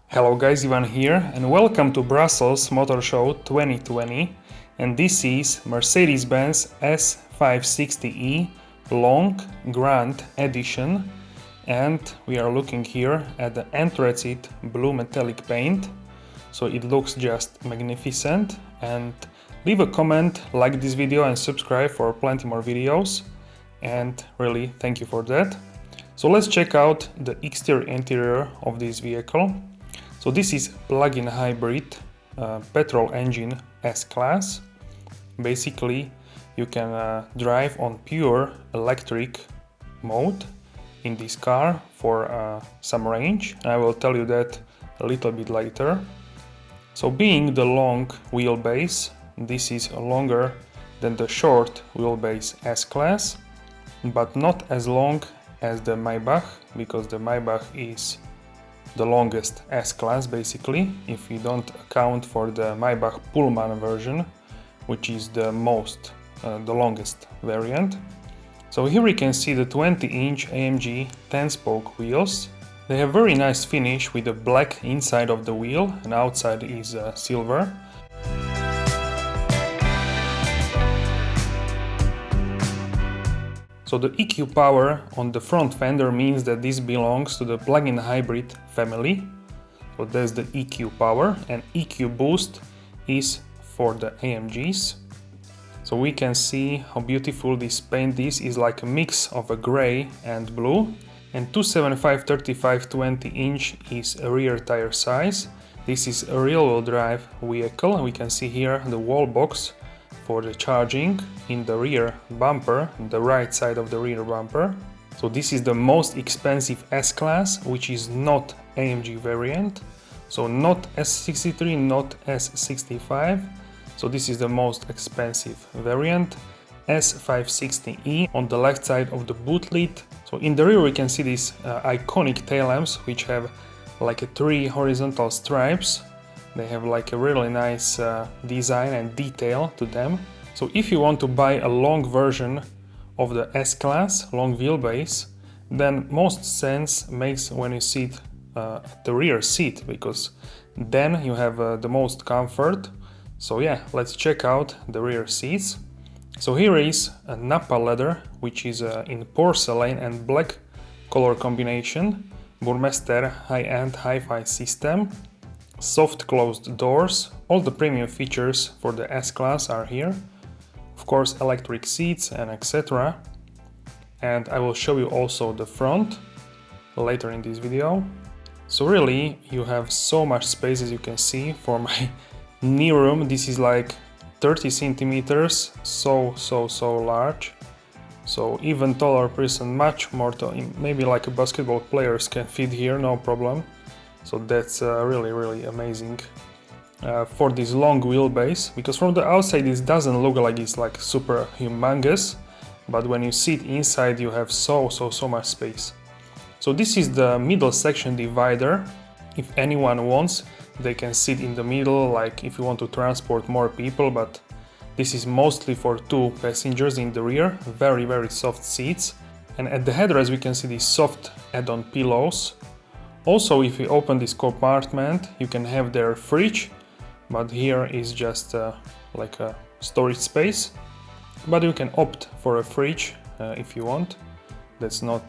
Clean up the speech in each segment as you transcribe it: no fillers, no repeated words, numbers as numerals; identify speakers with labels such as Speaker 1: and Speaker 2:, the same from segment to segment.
Speaker 1: Hello guys, Ivan here and welcome to Brussels Motor Show 2020, and this is Mercedes-Benz S560e Long Grand Edition, and we are looking here at the anthracite blue metallic paint, so it looks just magnificent. And leave a comment, like this video and subscribe for plenty more videos, and really thank you for that. So let's check out the exterior interior of this vehicle. So this is plug-in hybrid petrol engine S-Class. Basically, you can drive on pure electric mode in this car for some range. I will tell you that a little bit later. So being the long wheelbase, this is longer than the short wheelbase S-Class, but not as long as the Maybach, because the Maybach is the longest S-Class basically, if you don't account for the Maybach Pullman version, which is the longest variant. So here we can see the 20-inch AMG 10-spoke wheels. They have very nice finish with the black inside of the wheel and outside is silver. So the EQ power on the front fender means that this belongs to the plug-in hybrid family. So there's the EQ power, and EQ boost is for the AMGs. So we can see how beautiful this paint is like a mix of a gray and blue. And 275/35 20-inch is a rear tire size. This is a rear-wheel drive vehicle. We can see here the wall box for the charging in the rear bumper, the right side of the rear bumper. So this is the most expensive S-Class, which is not AMG variant. So not S63, not S65. So this is the most expensive variant, S560e on the left side of the boot lid. So in the rear we can see these iconic tail lamps, which have like 3 horizontal stripes. They have like a really nice design and detail to them. So if you want to buy a long version of the S-Class, long wheelbase, then most sense makes when you sit at the rear seat, because then you have the most comfort. So yeah, let's check out the rear seats. So here is a Nappa leather, which is in porcelain and black color combination, Burmester high-end hi-fi system. Soft closed doors, all the premium features for the S-Class are here. Of course, electric seats and etc. And I will show you also the front later in this video. So really, you have so much space, as you can see. For my knee room, this is like 30 centimeters, so large. So even taller person, much more tall, maybe like a basketball players can fit here, no problem. So that's really amazing for this long wheelbase, because from the outside it doesn't look like it's like super humongous, but when you sit inside you have so much space. So this is the middle section divider. If anyone wants, they can sit in the middle, like if you want to transport more people, but this is mostly for 2 passengers in the rear. Very soft seats. And at the headrest we can see these soft add-on pillows. Also, if you open this compartment, you can have their fridge, but here is just like a storage space. But you can opt for a fridge if you want. That's not,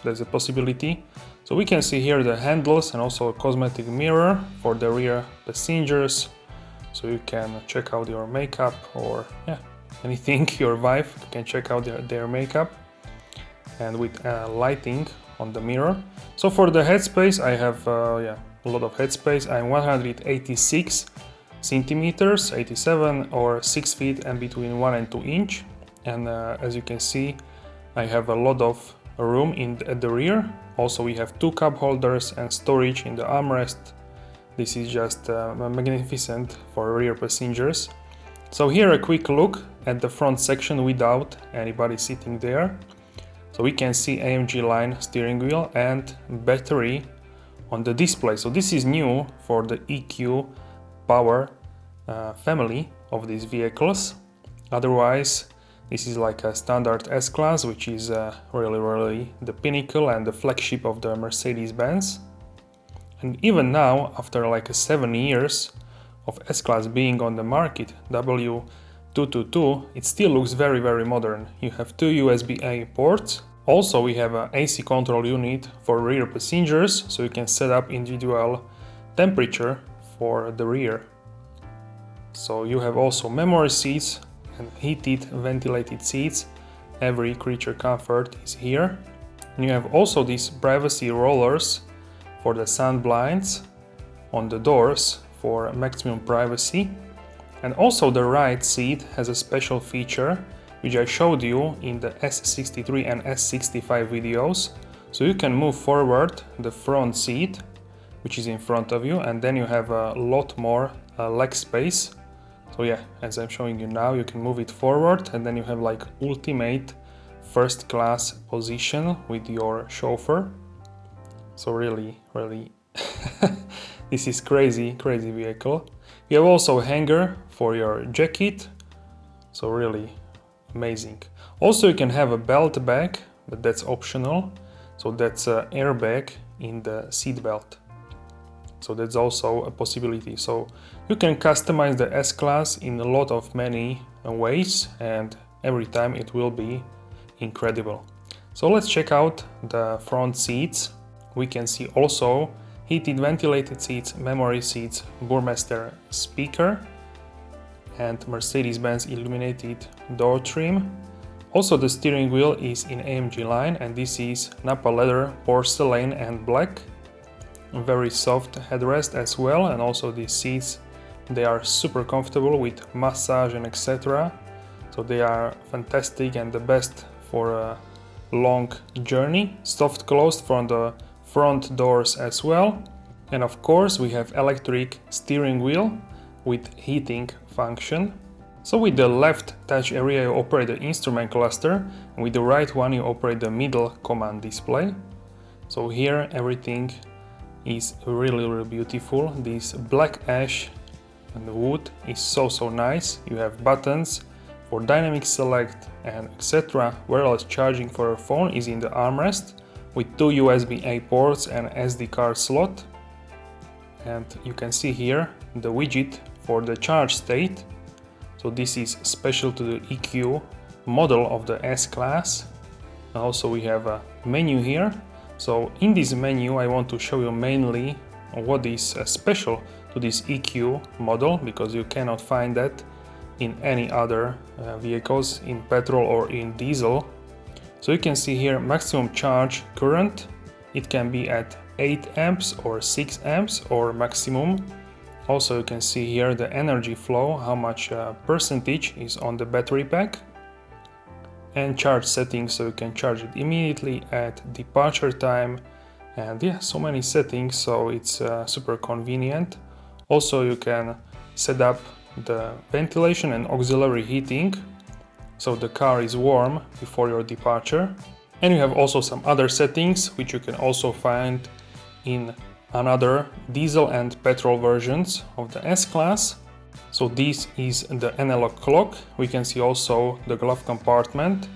Speaker 1: there's a possibility. So we can see here the handles and also a cosmetic mirror for the rear passengers. So you can check out your makeup or anything, your wife can check out their makeup. And with lighting on the mirror. So for the headspace, I have a lot of headspace. I'm 186 centimeters, 87 or 6 feet and between 1 and 2 inch. And as you can see, I have a lot of room at the rear. Also we have 2 cup holders and storage in the armrest. This is just magnificent for rear passengers. So here a quick look at the front section without anybody sitting there. So we can see AMG line steering wheel and battery on the display. So this is new for the EQ power family of these vehicles. Otherwise, this is like a standard S-Class, which is really the pinnacle and the flagship of the Mercedes-Benz. And even now, after like 7 years of S-Class being on the market, W222, it still looks very, very modern. You have 2 USB-A ports. Also, we have an AC control unit for rear passengers, so you can set up individual temperature for the rear. So you have also memory seats and heated, ventilated seats. Every creature comfort is here. And you have also these privacy rollers for the sun blinds on the doors for maximum privacy. And also the right seat has a special feature which I showed you in the S63 and S65 videos. So you can move forward the front seat, which is in front of you, and then you have a lot more leg space. So yeah, as I'm showing you now, you can move it forward and then you have like ultimate first class position with your chauffeur. So really, this is crazy vehicle. You have also a hanger for your jacket. So really amazing. Also you can have a belt bag, but that's optional. So that's an airbag in the seat belt. So that's also a possibility. So you can customize the S-Class in a lot of many ways, and every time it will be incredible. So let's check out the front seats. We can see also heated ventilated seats, memory seats, Burmester speaker, and Mercedes-Benz illuminated door trim. Also the steering wheel is in AMG line, and this is Napa leather, porcelain and black. Very soft headrest as well, and also these seats, they are super comfortable with massage and etc. So they are fantastic and the best for a long journey. Soft closed from the front doors as well. And of course we have electric steering wheel with heating function. So with the left touch area you operate the instrument cluster, and with the right one you operate the middle command display. So here everything is really beautiful. This black ash and the wood is so nice. You have buttons for dynamic select and etc. Whereas charging for a phone is in the armrest with 2 USB-A ports and SD card slot. And you can see here the widget for the charge state. So this is special to the EQ model of the S-Class. Also we have a menu here. So in this menu I want to show you mainly what is special to this EQ model, because you cannot find that in any other vehicles in petrol or in diesel. So you can see here maximum charge current. It can be at 8 amps or 6 amps or maximum. Also you can see here the energy flow, how much percentage is on the battery pack. And charge settings, so you can charge it immediately at departure time. And yeah, so many settings, so it's super convenient. Also you can set up the ventilation and auxiliary heating, so the car is warm before your departure. And you have also some other settings which you can also find in another diesel and petrol versions of the S-Class. So this is the analog clock. We can see also the glove compartment.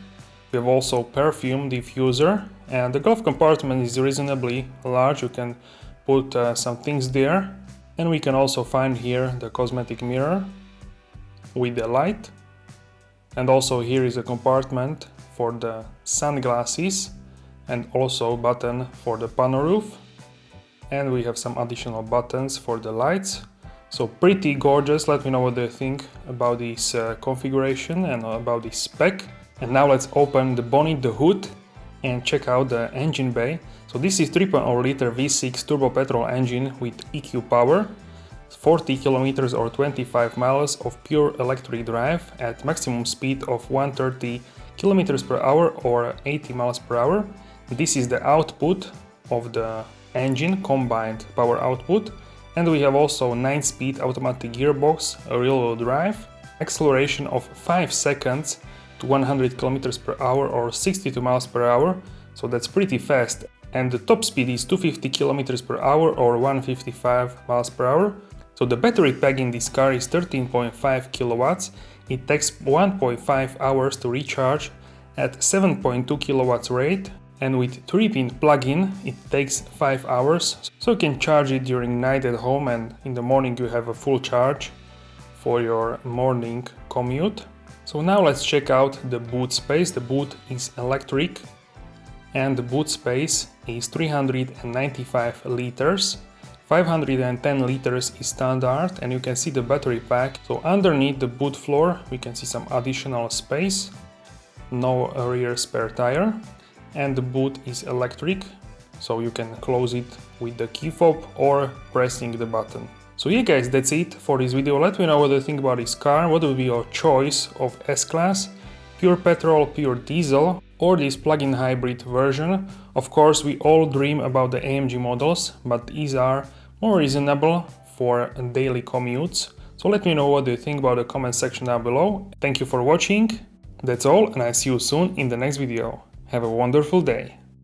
Speaker 1: We have also perfume diffuser, and the glove compartment is reasonably large. You can put some things there. And we can also find here the cosmetic mirror with the light. And also here is a compartment for the sunglasses and also button for the panel roof. And we have some additional buttons for the lights. So pretty gorgeous. Let me know what you think about this configuration and about this spec. And now let's open the bonnet, the hood, and check out the engine bay. So this is 3.0 liter V6 turbo petrol engine with EQ power, 40 kilometers or 25 miles of pure electric drive at maximum speed of 130 kilometers per hour or 80 miles per hour. This is the output of the engine, combined power output. And we have also 9-speed automatic gearbox, a rear-wheel drive, acceleration of 5 seconds to 100 kilometers per hour or 62 miles per hour, so that's pretty fast. And the top speed is 250 kilometers per hour or 155 miles per hour. So the battery pack in this car is 13.5 kilowatts. It takes 1.5 hours to recharge at 7.2 kilowatts rate. And with 3-pin plug-in, it takes 5 hours, so you can charge it during night at home and in the morning you have a full charge for your morning commute. So now let's check out the boot space. The boot is electric and the boot space is 395 liters. 510 liters is standard, and you can see the battery pack. So underneath the boot floor we can see some additional space, no rear spare tire. And the boot is electric, so you can close it with the key fob or pressing the button. So yeah guys, that's it for this video. Let me know what you think about this car. What would be your choice of S-Class, pure petrol, pure diesel, or this plug-in hybrid version? Of course, we all dream about the AMG models, but these are more reasonable for daily commutes. So let me know what you think about the comment section down below. Thank you for watching. That's all, and I see you soon in the next video. Have a wonderful day.